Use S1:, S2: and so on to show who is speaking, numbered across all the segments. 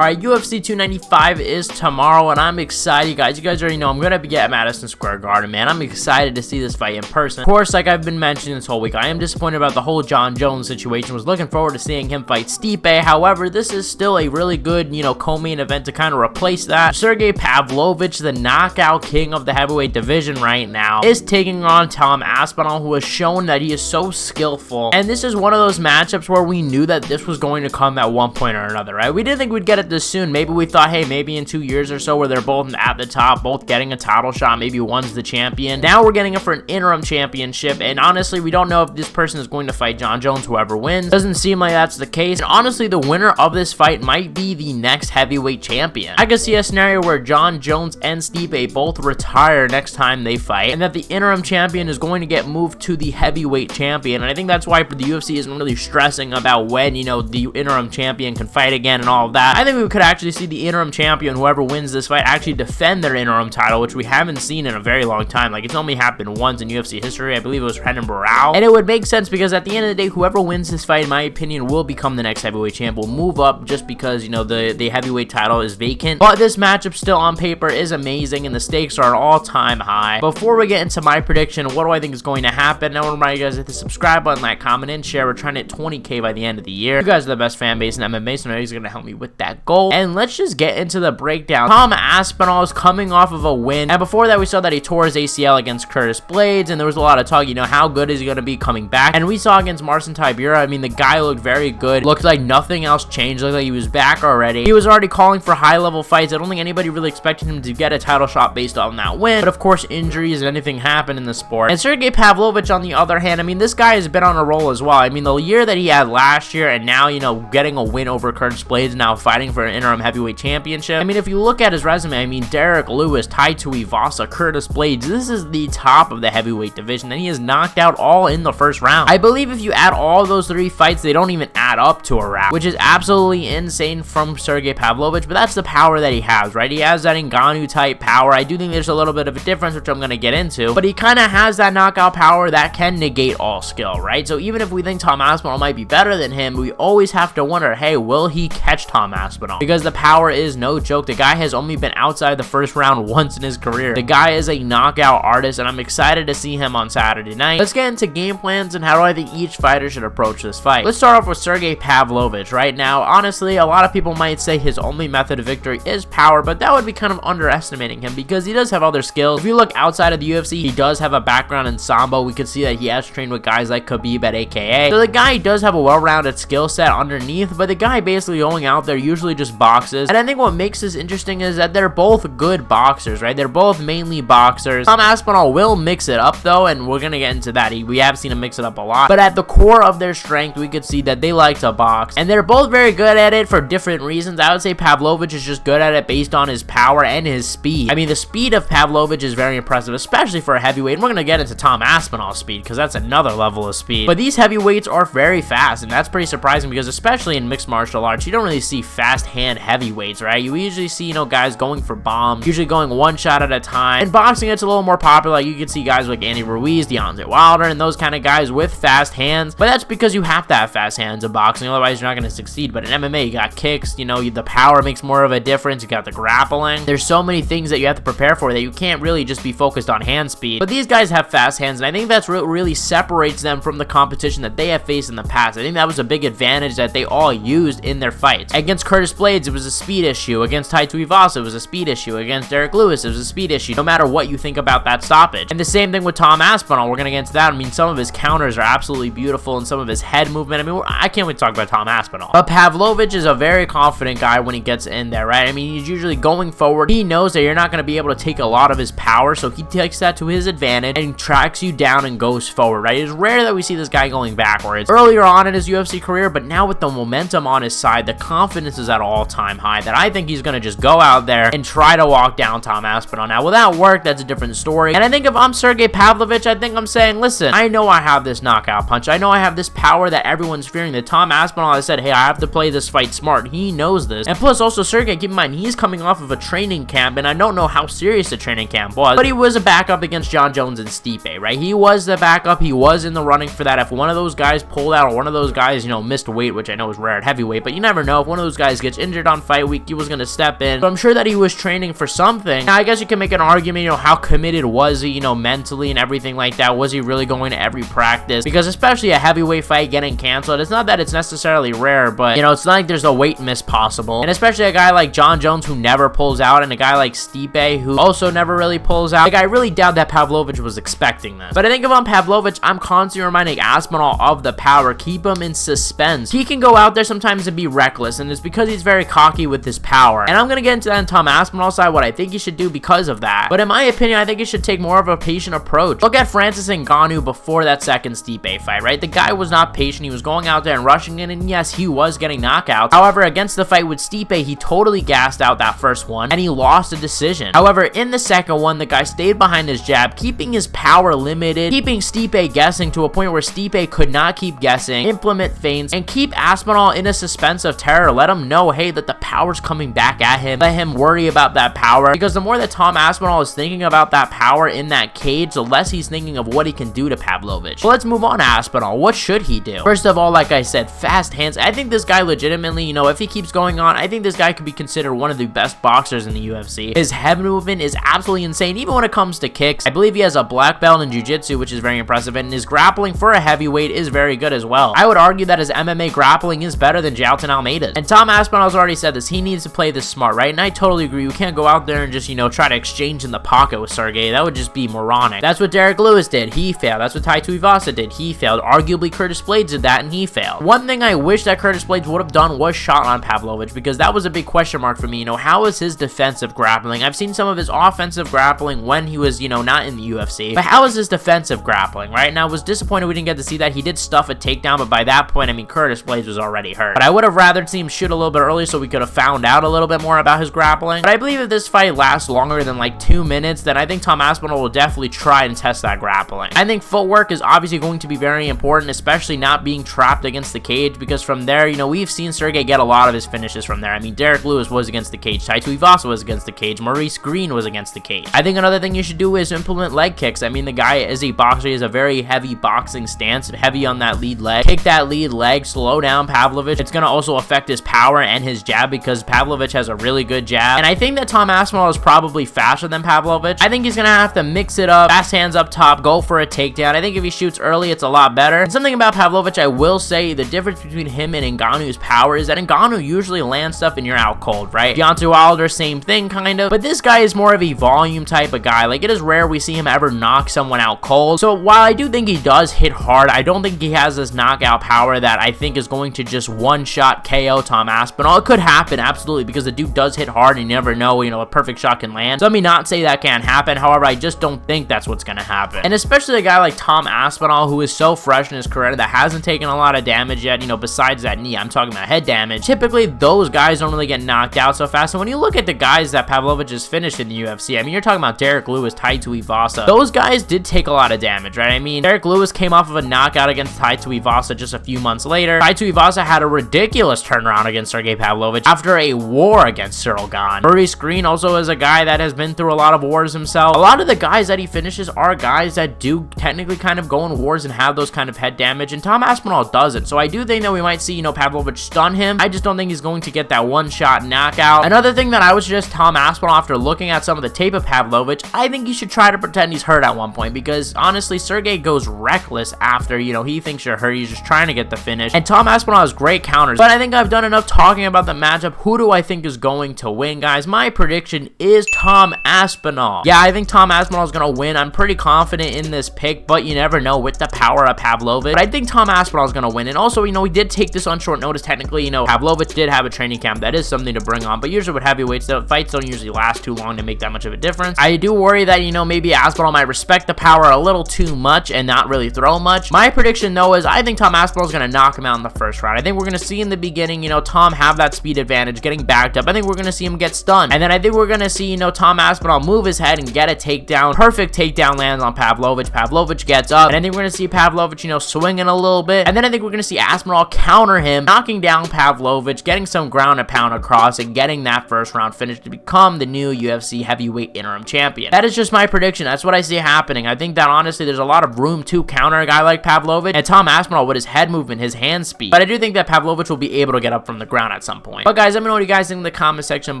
S1: Alright, UFC 295 is tomorrow, and I'm excited, guys. You guys already know I'm going to be at Madison Square Garden, man. I'm excited to see this fight in person. Of course, like I've been mentioning this whole week, I am disappointed about the whole Jon Jones situation. Was looking forward to seeing him fight Stipe. However, this is still a really good, co-main event to kind of replace that. Sergei Pavlovich, the knockout king of the heavyweight division right now, is taking on Tom Aspinall, who has shown that he is so skillful. And this is one of those matchups where we knew that this was going to come at one point or another, right? We didn't think we'd get it this soon. Maybe we thought, hey, maybe in 2 years or so where they're both at the top, both getting a title shot, maybe one's the champion. Now we're getting it for an interim championship, and honestly, we don't know if this person is going to fight Jon Jones, whoever wins. Doesn't seem like that's the case. And honestly, the winner of this fight might be the next heavyweight champion. I could see a scenario where Jon Jones and Stipe both retire next time they fight, and that the interim champion is going to get moved to the heavyweight champion. And I think that's why the UFC isn't really stressing about when, the interim champion can fight again and all of that. I think we could actually see the interim champion, whoever wins this fight, actually defend their interim title, which we haven't seen in a very long time. Like, it's only happened once in UFC history. I believe it was Renan Barão. And it would make sense because at the end of the day, whoever wins this fight, in my opinion, will become the next heavyweight champ. Will move up just because, the heavyweight title is vacant. But this matchup still on paper is amazing, and the stakes are an all-time high. Before we get into my prediction, what do I think is going to happen? I want to remind you guys to hit the subscribe button, like, comment, and share. We're trying to hit 20K by the end of the year. You guys are the best fan base in MMA, so nobody's going to help me with that goal. And let's just get into the breakdown. Tom Aspinall is coming off of a win, and before that we saw that he tore his ACL against Curtis Blaydes, and there was a lot of talk, how good is he going to be coming back? And we saw against Marcin Tybura, the guy looked very good, looked like nothing else changed, looked like he was back already. He was already calling for high-level fights. I don't think anybody really expected him to get a title shot based on that win, but of course injuries and anything happen in the sport. And Sergei Pavlovich, on the other hand, this guy has been on a roll as well. The year that he had last year, and now, getting a win over Curtis Blaydes, now fighting for an interim heavyweight championship. If you look at his resume, Derek Lewis, Tai Tuivasa, Curtis Blaydes, this is the top of the heavyweight division, and he is knocked out all in the first round. I believe if you add all those 3 fights, they don't even add up to a round, which is absolutely insane from Sergei Pavlovich, but that's the power that he has, right? He has that Ngannou-type power. I do think there's a little bit of a difference, which I'm going to get into, but he kind of has that knockout power that can negate all skill, right? So even if we think Tom Aspinall might be better than him, we always have to wonder, hey, will he catch Tom Aspinall? Because the power is no joke. The guy has only been outside the first round once in his career. The guy is a knockout artist, and I'm excited to see him on Saturday night. Let's get into game plans and how do I think each fighter should approach this fight. Let's start off with Sergei Pavlovich. Right now, honestly, a lot of people might say his only method of victory is power, but that would be kind of underestimating him because he does have other skills. If you look outside of the UFC, he does have a background in Sambo. We could see that he has trained with guys like Khabib at AKA. So the guy does have a well-rounded skill set underneath, but the guy basically going out there usually just boxes. And I think what makes this interesting is that they're both good boxers, right? They're both mainly boxers. Tom Aspinall will mix it up though, and we're gonna get into that. We have seen him mix it up a lot, but at the core of their strength, we could see that they like to box, and they're both very good at it for different reasons. I would say Pavlovich is just good at it based on his power and his speed. The speed of Pavlovich is very impressive, especially for a heavyweight. And we're gonna get into Tom Aspinall's speed because that's another level of speed. But these heavyweights are very fast, and that's pretty surprising because especially in mixed martial arts, you don't really see fast hand heavyweights, right? You usually see, guys going for bombs, usually going one shot at a time. And boxing, it's a little more popular. Like, you can see guys like Andy Ruiz, Deontay Wilder, and those kind of guys with fast hands. But that's because you have to have fast hands in boxing, otherwise you're not going to succeed. But in MMA, you got kicks, the power makes more of a difference. You got the grappling. There's so many things that you have to prepare for that you can't really just be focused on hand speed. But these guys have fast hands, and I think that's what really separates them from the competition that they have faced in the past. I think that was a big advantage that they all used in their fights. Against Curtis Blaydes, it was a speed issue. Against Tai Tuivasa, it was a speed issue. Against Derek Lewis, it was a speed issue, no matter what you think about that stoppage. And the same thing with Tom Aspinall. We're going to get into that. Some of his counters are absolutely beautiful, and some of his head movement. I can't wait to talk about Tom Aspinall. But Pavlovich is a very confident guy when he gets in there, right? He's usually going forward. He knows that you're not going to be able to take a lot of his power, so he takes that to his advantage and tracks you down and goes forward, right? It's rare that we see this guy going backwards earlier on in his UFC career, but now with the momentum on his side, the confidence is at all-time high that I think he's going to just go out there and try to walk down Tom Aspinall. Now, will that work? That's a different story. And I think if I'm Sergei Pavlovich, I think I'm saying, listen, I know I have this knockout punch. I know I have this power that everyone's fearing. That Tom Aspinall has said, hey, I have to play this fight smart. He knows this. And plus, also, Sergei, keep in mind, he's coming off of a training camp, and I don't know how serious the training camp was, but he was a backup against Jon Jones and Stipe, right? He was the backup. He was in the running for that. If one of those guys pulled out, or one of those guys, missed weight, which I know is rare at heavyweight, but you never know. If one of those guys gets injured on fight week, he was going to step in. So I'm sure that he was training for something. Now, I guess you can make an argument, you know, how committed was he, you know, mentally and everything like that. Was he really going to every practice? Because especially a heavyweight fight getting canceled, it's not that it's necessarily rare, but, you know, it's not like there's a weight miss possible. And especially a guy like Jon Jones who never pulls out, and a guy like Stipe who also never really pulls out. Like, I really doubt that Pavlovich was expecting this. But I think if I'm Pavlovich, I'm constantly reminding Aspinall of the power. Keep him in suspense. He can go out there sometimes and be reckless, and it's because he's very cocky with his power. And I'm going to get into that on Tom Aspinall's side, what I think he should do because of that. But in my opinion, I think he should take more of a patient approach. Look at Francis Ngannou before that second Stipe fight, right? The guy was not patient. He was going out there and rushing in, and yes, he was getting knockouts. However, against the fight with Stipe, he totally gassed out that first one, and he lost a decision. However, in the second one, the guy stayed behind his jab, keeping his power limited, keeping Stipe guessing to a point where Stipe could not keep guessing, implement feints, and keep Aspinall in a suspense of terror. Let him know, hey, that the power's coming back at him. Let him worry about that power, because the more that Tom Aspinall is thinking about that power in that cage, the less he's thinking of what he can do to Pavlovich. But let's move on to Aspinall. What should he do? First of all, like I said, fast hands. I think this guy legitimately, you know, if he keeps going on, I think this guy could be considered one of the best boxers in the UFC. His head movement is absolutely insane, even when it comes to kicks. I believe he has a black belt in jiu-jitsu, which is very impressive, and his grappling for a heavyweight is very good as well. I would argue that his MMA grappling is better than Jailton Almeida's. And Tom Aspinall's already said this. He needs to play this smart, right? And I totally agree. You can't go out there and just, you know, try to exchange in the pocket with Sergei. That would just be moronic. That's what Derek Lewis did. He failed. That's what Tai Tuivasa did. He failed. Arguably, Curtis Blaydes did that, and he failed. One thing I wish that Curtis Blaydes would have done was shot on Pavlovich, because that was a big question mark for me. You know, how is his defensive grappling? I've seen some of his offensive grappling when he was, you know, not in the UFC, but how is his defensive grappling, right? And I was disappointed we didn't get to see that. He did stuff a takedown, but by that point, I mean, Curtis Blaydes was already hurt. But I would have rather seen him shoot a little bit early so we could have found out a little bit more about his grappling. But I believe if this fight lasts longer than like 2 minutes, then I think Tom Aspinall will definitely try and test that grappling. I think footwork is obviously going to be very important, especially not being trapped against the cage, because from there, you know, we've seen Sergei get a lot of his finishes from there. I mean, Derek Lewis was against the cage, Tai Tuivasa was against the cage, Maurice Green was against the cage. I think another thing you should do is implement leg kicks. I mean, the guy is a boxer. He has a very heavy boxing stance, heavy on that lead leg. Kick that lead leg, slow down Pavlovich. It's going to also affect his power and his jab, because Pavlovich has a really good jab. And I think that Tom Aspinall is probably faster than Pavlovich. I think he's going to have to mix it up, fast hands up top, go for a takedown. I think if he shoots early, it's a lot better. And something about Pavlovich, I will say, the difference between him and Ngannou's power is that Ngannou usually lands stuff and you're out cold, right? Deontay Wilder, same thing, kind of. But this guy is more of a volume type of guy. Like, it is rare we see him ever knock someone out cold. So while I do think he does hit hard, I don't think he has this knockout power that I think is going to just one-shot KO Tom Aspinall. It could happen, absolutely, because the dude does hit hard and you never know, you know, a perfect shot can land. So let me not say that can't happen. However, I just don't think that's what's going to happen. And especially a guy like Tom Aspinall, who is so fresh in his career, that hasn't taken a lot of damage yet, you know, besides that knee. I'm talking about head damage. Typically, those guys don't really get knocked out so fast. And when you look at the guys that Pavlovich has finished in the UFC, I mean, you're talking about Derek Lewis, Tai Tuivasa. Those guys did take a lot of damage, right? I mean, Derek Lewis came off of a knockout against Tai Tuivasa just a few months later. Tai Tuivasa had a ridiculous turnaround against Sergei Pavlovich after a war against Cyril Gane. Maurice Green also is a guy that has been through a lot of wars himself. A lot of the guys that he finishes are guys that do technically kind of go in wars and have those kind of head damage, and Tom Aspinall doesn't. So I do think that we might see, you know, Pavlovich stun him. I just don't think he's going to get that one-shot knockout. Another thing that I would suggest Tom Aspinall, after looking at some of the tape of Pavlovich, I think he should try to pretend he's hurt at one point, because honestly, Sergei goes reckless after, you know, he thinks you're hurt. He's just trying to get the finish. And Tom Aspinall has great counters. But I think I've done enough talking about the matchup. Who do I think is going to win, guys? My prediction is Tom Aspinall. Yeah, I think Tom Aspinall is going to win. I'm pretty confident in this pick, but you never know with the power of Pavlovich. But I think Tom Aspinall is going to win. And also, you know, he did take this on short notice. Technically, you know, Pavlovich did have a training camp. That is something to bring on. But usually with heavyweights, the fights don't usually last too long to make that much of a difference. I do worry that, you know, maybe Aspinall might respect the power a little too much and not really throw much. My prediction, though, is I think Tom Aspinall is going to knock him out in the first round. I think we're going to see in the beginning, you know, Tom have that speed advantage, getting backed up. I think we're going to see him get stunned. And then I think we're going to see, you know, Tom Aspinall move his head and get a takedown. Perfect takedown lands on Pavlovich. Pavlovich gets up. And I think we're going to see Pavlovich, you know, swinging a little bit. And then I think we're going to see Aspinall counter him, knocking down Pavlovich, getting some ground and pound across, and getting that first round finish to become the new UFC heavyweight interim champion. That is just my prediction. That's what I see happening. I think that honestly, there's a lot of room to counter a guy like Pavlovich, and Tom Aspinall with his head movement, his hand speed. But I do think that Pavlovich will be able to get up from the ground at some point. But guys, let me know what you guys think in the comment section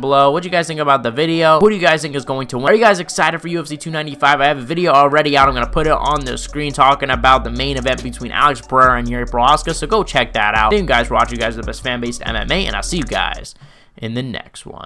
S1: below. What do you guys think about the video? Who do you guys think is going to win? Are you guys excited for UFC 295? I have a video already out. I'm going to put it on the screen talking about the main event between Alex Pereira and Yuri Prochazka, so go check that out. Thank you guys for watching. You guys are the best fan base to MMA, and I'll see you guys in the next one.